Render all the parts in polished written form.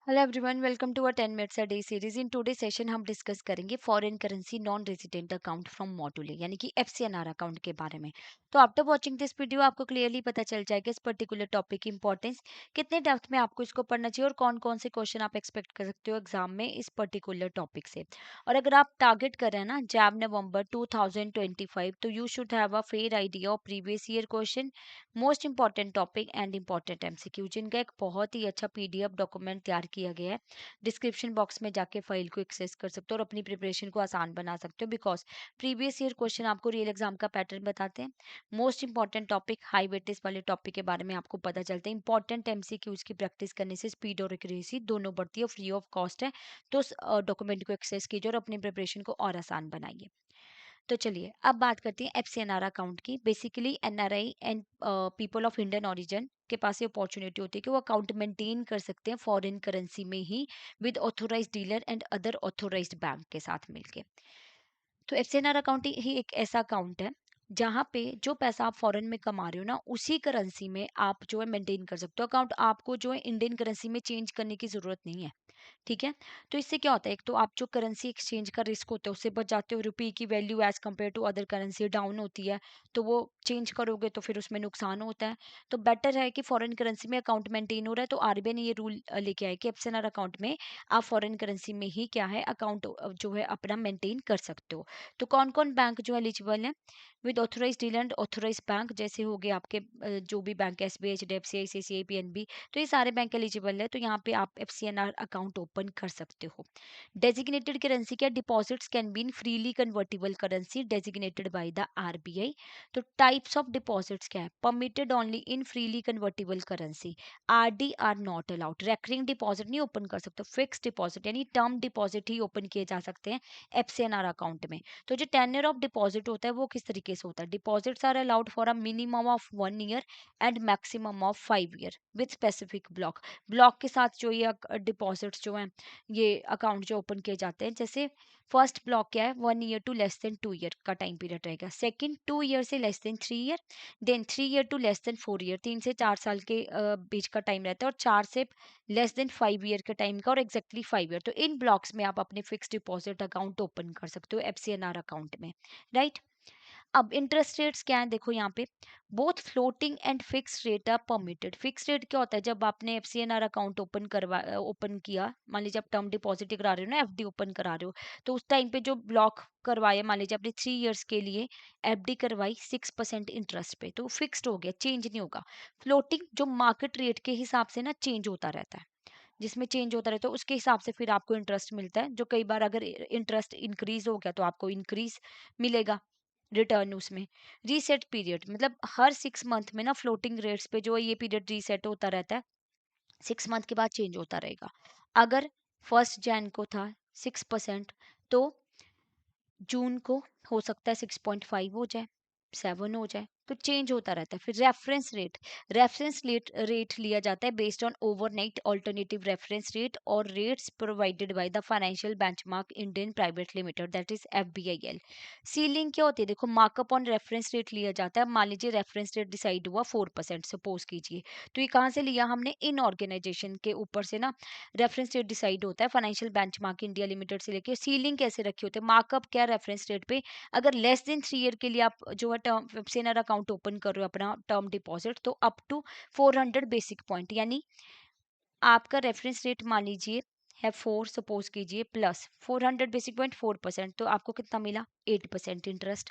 Hello everyone, welcome to a 10 minutes a day series. In today session हम discuss करेंगे foreign currency non resident account from module यानी कि FCNR account के बारे में। तो आफ्टर वाचिंग दिस वीडियो आपको क्लियरली पता चल जाएगा इस पर्टिकुलर टॉपिक की इंपॉर्टेंस, कितने डेप्थ में आपको इसको पढ़ना चाहिए और कौन कौन से क्वेश्चन आप एक्सपेक्ट कर सकते हो एग्जाम में इस पर्टिकुलर टॉपिक से। और अगर आप टारगेट कर रहे हैं ना जैब नवंबर 2025, तो you should have a fair idea of previous year question, most important topic and important MCQ, जिनका एक बहुत ही अच्छा पीडीएफ डॉक्यूमेंट तैयार किया गया है। डिस्क्रिप्शन बॉक्स में जाके फाइल को एक्सेस कर सकते हो और अपनी प्रिपरेशन को आसान बना सकते हो, बिकॉज प्रीवियस ईयर क्वेश्चन आपको रियल एग्जाम का पैटर्न बताते हैं। Most important topic, high weightage वाले टॉपिक के बारे में आपको पता चलता है। इंपॉर्टेंट एमसीक्यूज की प्रैक्टिस करने से स्पीड और एक्यूरेसी दोनों बढ़ती है, फ्री ऑफ कॉस्ट है। तो उस डॉक्यूमेंट को एक्सेस कीजिए और अपनी प्रिपरेशन को और आसान बनाइए। तो चलिए अब बात करते हैं एफसीएनआर अकाउंट की। Basically NRI and people of Indian origin के पास ये अपॉर्चुनिटी होती है कि वो अकाउंट मेंटेन कर सकते हैं फॉरेन करेंसी में ही, with authorised dealer and other authorised bank के साथ मिलके। तो एफसीएनआर अकाउंट ही एक ऐसा अकाउंट है जहाँ पे जो पैसा आप फॉरेन में कमा रहे हो ना, उसी करेंसी में आप जो है मेंटेन कर सकते हो अकाउंट। आपको जो है इंडियन करेंसी में चेंज करने की जरूरत नहीं है। ठीक है। तो इससे क्या होता है, एक तो आप जो करेंसी एक्सचेंज का रिस्क होता है उससे बच जाते हो। रुपये की value as compare to other currency down होती है, तो वो चेंज करोगे तो फिर उसमें नुकसान होता है। तो बेटर है कि फॉरेन करेंसी में अकाउंट मेंटेन हो रहा है। तो आरबीआई ने ये रूल लेके आया कि एफसीएनआर अकाउंट में आप फॉरेन करेंसी में ही क्या है अकाउंट जो है अपना मेंटेन कर सकते हो। तो कौन कौन बैंक जो एलिजिबल है with authorise dealer and authorise bank, जैसे हो गए आपके जो भी bank, SBI, HDFC, ICICI, PNB, तो ये सारे बैंक एलिजिबल है। तो यहाँ पे आप एफसीएनआर अकाउंट ओपन कर सकते हो। डेजिग्नेटेड करेंसी क्या, deposits can be in freely convertible currency designated by the RBI. तो टाइप्स ऑफ डिपॉजिट्स क्या है, permitted only in freely convertible currency, RD are not allowed. Recurring deposit नहीं open कर सकते, फिक्स डिपॉजिट यानी term deposit ही open किए जा सकते हैं एफसीएनआर अकाउंट में। तो जो टेन्योर ऑफ डिपॉजिट होता है वो किस तरीके से होता है, deposits are allowed for a minimum of 1 year and maximum of 5 year with specific block. Block के साथ जो ये डिपॉजिट्स जो हैं, ये अकाउंट जो ओपन किए जाते हैं, जैसे फर्स्ट ब्लॉक क्या है, 1 year to less than 2 year का टाइम पीरियड रहेगा। सेकंड 2 ईयर से less than 3 year, then 3 year to less than 4 year, 3 से 4 साल के बीच का टाइम रहता है, और 4 से लेस देन 5 ईयर के टाइम का, और एक्जैक्टली 5 ईयर। तो इन ब्लॉक्स में आप अपने फिक्स डिपॉजिट अकाउंट ओपन कर सकते हो एफसीएनआर अकाउंट में, राइट। अब इंटरेस्ट रेट्स क्या है, देखो यहाँ पे both floating and fix rate are permitted. Fix rate क्या होता है, जब आपने एफसीएनआर अकाउंट ओपन किया, मान लीजिए आप टर्म डिपॉजिट करा रहे हो ना, एफडी ओपन करा रहे हो, तो उस टाइम पे जो ब्लॉक करवाया, मान लीजिए आपने 3 ईयर्स के लिए एफडी करवाई 6% इंटरेस्ट पे, तो फिक्स्ड हो गया, चेंज नहीं होगा। फ्लोटिंग जो मार्केट रेट के हिसाब से ना चेंज होता रहता है, जिसमें चेंज होता रहता है उसके हिसाब से फिर आपको इंटरेस्ट मिलता है। जो कई बार अगर इंटरेस्ट इंक्रीज हो गया तो आपको इंक्रीज मिलेगा रिटर्न उसमें। रीसेट पीरियड मतलब हर 6 मंथ में ना फ्लोटिंग रेट्स पे जो है ये पीरियड रीसेट होता रहता है, 6 मंथ के बाद चेंज होता रहेगा। अगर 1 जैन को था 6%, तो जून को हो सकता है 6.5 हो जाए, 7 हो जाए, तो चेंज होता रहता है। फिर रेफरेंस रेट लिया जाता है based on overnight alternative reference rate और rates provided by the financial benchmark Indian private limited, that is FBIL. Ceiling क्या होती है, देखो मार्कअप ऑन रेफरेंस रेट लिया जाता है। मान लीजिए रेफरेंस रेट डिसाइड हुआ 4%, सपोज कीजिए, तो ये कहाँ से लिया हमने, इन ऑर्गेनाइजेशन के ऊपर से ना रेफरेंस रेट डिसाइड होता है फाइनेंशियल बेंचमार्क इंडिया लिमिटेड से लेके। सीलिंग कैसे रखे होते हैं, मार्कअप क्या रेफरेंस रेट पे, अगर लेस देन 3 ईयर के लिए आप जो है टर्म सेनर अकाउंट ओपन कर रहे हो अपना टर्म डिपॉजिट, तो अप टू 400 बेसिक पॉइंट, यानी आपका रेफरेंस रेट मान लीजिए है 4, सपोज कीजिए, प्लस 400 बेसिक पॉइंट 4%, तो आपको कितना मिला, 8% इंटरेस्ट।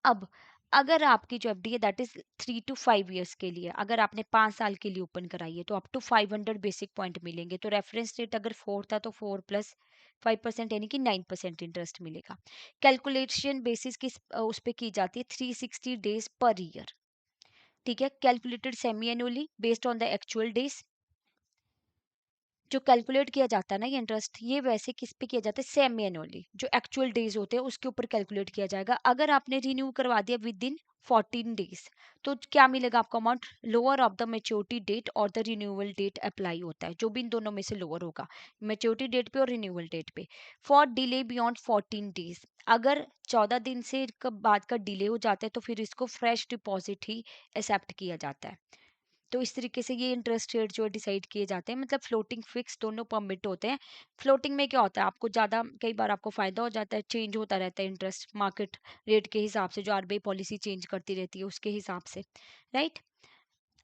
अब अगर आपकी जो एफडी है दैट इज 3 to 5 ईयर्स के लिए, अगर आपने 5 साल के लिए ओपन कराई है, तो अप टू 500 बेसिक पॉइंट मिलेंगे। तो रेफरेंस रेट अगर 4 था तो 4 प्लस 5% यानी कि 9% इंटरेस्ट मिलेगा। कैलकुलेशन बेसिस किस उस पे की जाती है, 360 डेज पर ईयर। ठीक है, calculated semi annually based on the actual days. जो कैलकुलेट किया जाता है ना ये इंटरेस्ट, ये वैसे किस पे किया जाता है, सेमी एनुअली, जो एक्चुअल डेज होते हैं उसके ऊपर कैलकुलेट किया जाएगा। अगर आपने रिन्यू करवा दिया विद इन 14 डेज, तो क्या मिलेगा आपको amount, lower of the maturity date और द रिन्यूअल डेट अप्लाई होता है, जो भी इन दोनों में से लोअर होगा, मेच्योरिटी डेट पे और रिन्यूअल डेट पे। फॉर डिले बियॉन्ड 14 डेज, अगर 14 दिन से बाद का डिले हो जाता है तो फिर इसको फ्रेश डिपॉजिट ही एक्सेप्ट किया जाता है। तो इस तरीके से ये इंटरेस्ट रेट जो है डिसाइड किए जाते हैं, मतलब फ्लोटिंग फिक्स दोनों परमिट होते हैं। फ्लोटिंग में क्या होता है, आपको ज़्यादा कई बार आपको फ़ायदा हो जाता है, चेंज होता रहता है इंटरेस्ट मार्केट रेट के हिसाब से, जो आरबीआई पॉलिसी चेंज करती रहती है उसके हिसाब से, राइट।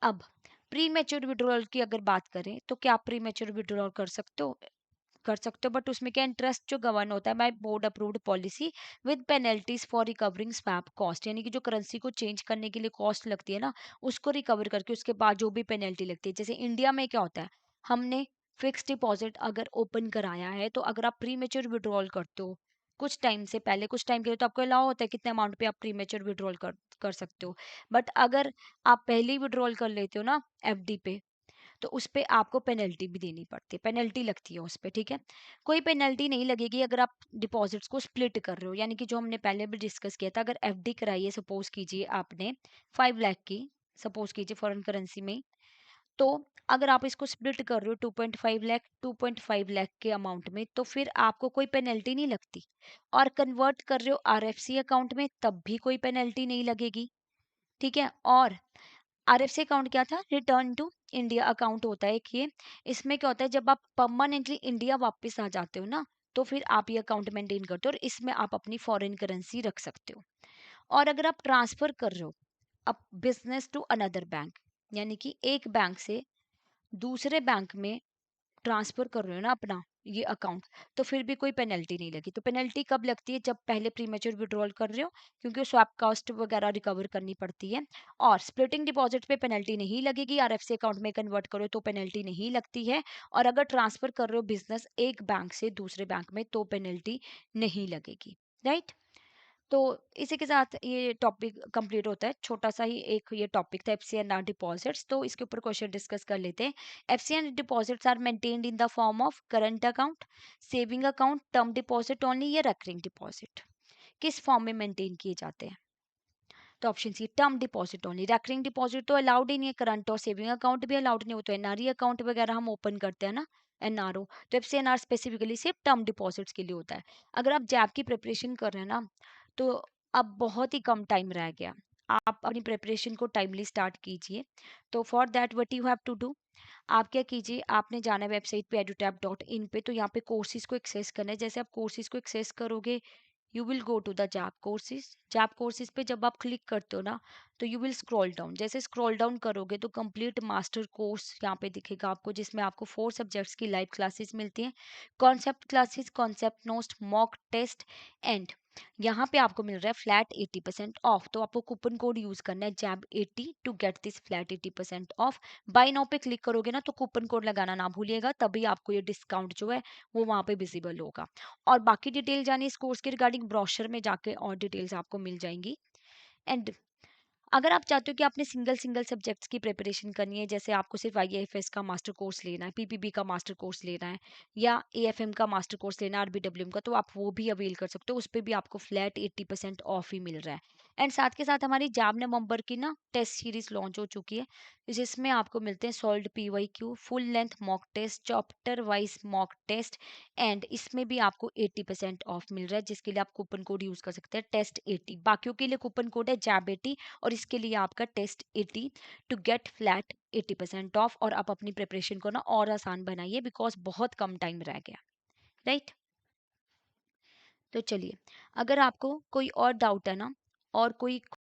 अब प्री मैच्योर विड्रॉल की अगर बात करें तो क्या आप प्री मैच्योर विड्रॉल कर सकते हो, बट उसमें क्या इंटरेस्ट जो गवर्न होता है by board approved policy with penalties for recovering swap cost, यानी कि जो करेंसी को चेंज करने के लिए कॉस्ट लगती है ना, उसको रिकवर करके उसके बाद जो भी पेनल्टी लगती है। जैसे इंडिया में क्या होता है, हमने फिक्स डिपॉजिट अगर ओपन कराया है, तो अगर आप प्री मेच्योर विड्रॉल करते हो कुछ टाइम से पहले, कुछ टाइम के लिए, तो आपको अलाउ होता है कितने अमाउंट पे आप प्री मेच्योर विड्रॉल कर सकते हो। बट अगर आप पहले ही विड्रॉल कर लेते हो ना एफडी पे, तो उस पे आपको पेनल्टी भी देनी पड़ती है, पेनल्टी लगती है उस पे, ठीक है। कोई पेनल्टी नहीं लगेगी अगर आप डिपॉजिट्स को स्प्लिट कर रहे हो, यानी कि जो हमने पहले भी डिस्कस किया था, अगर एफडी कराई है, सपोज कीजिए आपने 5 लाख की, सपोज कीजिए फॉरेन करेंसी में, तो अगर आप इसको स्प्लिट कर रहे हो 2.5 लाख 2.5 लाख के अमाउंट में, तो फिर आपको कोई पेनल्टी नहीं लगती। और कन्वर्ट कर रहे हो आरएफसी अकाउंट में, तब भी कोई पेनल्टी नहीं लगेगी, ठीक है। और आरएफसी अकाउंट क्या था, रिटर्न टू इंडिया अकाउंट होता है एक ये। इसमें क्या होता है, जब आप परमानेंटली इंडिया वापस आ जाते हो ना, तो फिर आप ये अकाउंट मेंटेन करते हो और इसमें आप अपनी फॉरेन करेंसी रख सकते हो। और अगर आप ट्रांसफर कर रहे हो अब बिजनेस टू अनदर बैंक, यानी कि एक बैंक से दूसरे बैंक में ट्रांसफर कर रहे हो ना अपना ये अकाउंट, तो फिर भी कोई पेनल्टी नहीं लगी। तो पेनल्टी कब लगती है, जब पहले प्रीमेच्योर विड्रॉल कर रहे हो, क्योंकि स्वैप कॉस्ट वगैरह रिकवर करनी पड़ती है। और स्प्लिटिंग डिपॉजिट पे पेनल्टी नहीं लगेगी, आरएफसी अकाउंट में कन्वर्ट करो तो पेनल्टी नहीं लगती है। और अगर ट्रांसफर कर रहे हो बिजनेस एक बैंक से दूसरे बैंक में, तो पेनल्टी नहीं लगेगी, राइट। तो इसी के साथ ये टॉपिक कंप्लीट होता है, छोटा सा ही एक ये टॉपिक था एफसीएनआर डिपॉजिट्स। तो इसके ऊपर क्वेश्चन डिस्कस कर लेते हैं। FCNR deposits are maintained in the form of current account, saving account, term deposit only या रेकरिंग डिपॉजिट, किस फॉर्म में मेंटेन किए जाते हैं। तो option C term deposit only, recurring deposit तो अलाउड ही नहीं है, करंट और सेविंग अकाउंट भी अलाउड नहीं हो, तो एनआरई अकाउंट वगैरह हम ओपन करते हैं ना, एनआरओ। तो एफसीएनआर स्पेसिफिकली सिर्फ टर्म डिपॉजिट्स के लिए होता है। अगर आप जैब की प्रिपरेशन कर रहे हैं ना, तो अब बहुत ही कम टाइम रह गया, आप अपनी प्रिपरेशन को टाइमली स्टार्ट कीजिए। तो for that what you have to do, आप क्या कीजिए, आपने जाना है वेबसाइट पे edutap.in पे, तो यहाँ पे कोर्सेज को एक्सेस करना है। जैसे आप कोर्सेज को एक्सेस करोगे, you will go to the जैप कोर्सेज पे जब आप क्लिक करते हो ना, तो यू विल स्क्रॉल डाउन। जैसे स्क्रॉल डाउन करोगे तो कंप्लीट मास्टर कोर्स यहाँ पे दिखेगा आपको, जिसमें आपको 4 सब्जेक्ट्स की लाइव क्लासेस मिलती हैं, concept classes, concept notes, mock test, and यहाँ पे आपको मिल रहा है फ्लैट 80% ऑफ। तो आपको कूपन कोड यूज करना है JAB80 to get this flat 80% off. Buy now पे क्लिक करोगे ना, तो कूपन कोड लगाना ना भूलिएगा, तभी आपको ये डिस्काउंट जो है वो वहाँ पे विजिबल होगा। और बाकी डिटेल जानिए इस कोर्स के रिगार्डिंग, ब्रोशर में जाके और डिटेल्स आपको मिल जाएंगी। एंड अगर आप चाहते हो कि आपने सिंगल सिंगल सब्जेक्ट्स की प्रिपरेशन करनी है, जैसे आपको सिर्फ आईएएफएस का मास्टर कोर्स लेना है, पीपीबी का मास्टर कोर्स लेना है, या एएफएम का मास्टर कोर्स लेना है, आरबीडब्ल्यूएम का, तो आप वो भी अवेल कर सकते हो। उस पर भी आपको फ्लैट 80% ऑफ ही मिल रहा है। एंड साथ के साथ हमारी जाब नवंबर की ना टेस्ट सीरीज लॉन्च हो चुकी है, जिसमें आपको मिलते हैं solved PYQ, full length mock test, chapter wise mock test, and इसमें भी आपको 80% ऑफ मिल रहा है, जिसके लिए आप कूपन कोड यूज कर सकते हैं टेस्ट 80। बाकियों के लिए कूपन कोड है JAB80, और इसके लिए आपका test 80 to get flat 80% off. और आप अपनी प्रिपरेशन को ना और आसान बनाइए, बिकॉज बहुत कम टाइम रह गया, राइट। तो चलिए, अगर आपको कोई और डाउट है ना, और कोई